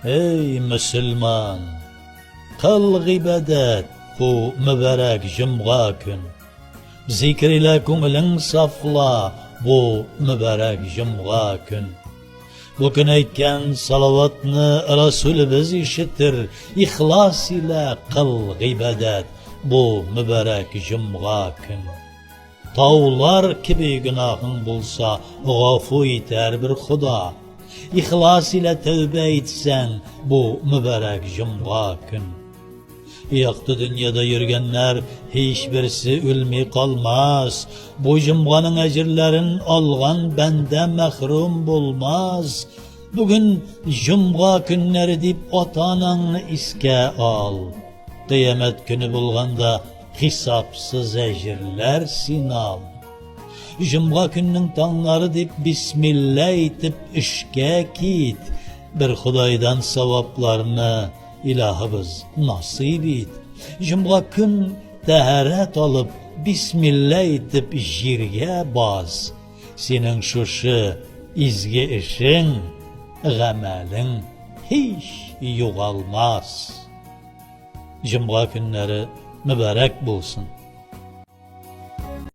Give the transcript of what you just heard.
Ey Müslüman! Kıl ibadet bu mübarek cuma gün. Zikr ile көңілің safla bu mübarek cuma gün. Bu gün aytgan salavatni Rasulimiz işitir, ihlas ile kıl ibadet bu mübarek cuma gün. Tağlar gibi günahın bulsa gafu iter bir Xuda. İhlas ile tövbe etsen bu mübarek cuma gün. Yaktı dünyada yürgenler hiçbirisi ölmey kalmaz. Bu cumganın ecirlerin algan bende mehrum bulmaz. Bugün cumga günleri deyip otananı iske al. Kıyamet günü bulganda hesapsız ecirler sinal. Cumga günün tanları deyip Bismillah etip işke git. Bir Xudaydan savaplarını İlahımız nasip et. Cumga gün taharet alıp Bismillah etip jirge bas. Senin şuşu izgi işin, gamelin hiç yoğalmaz. Cumga günleri mübarek bulsun.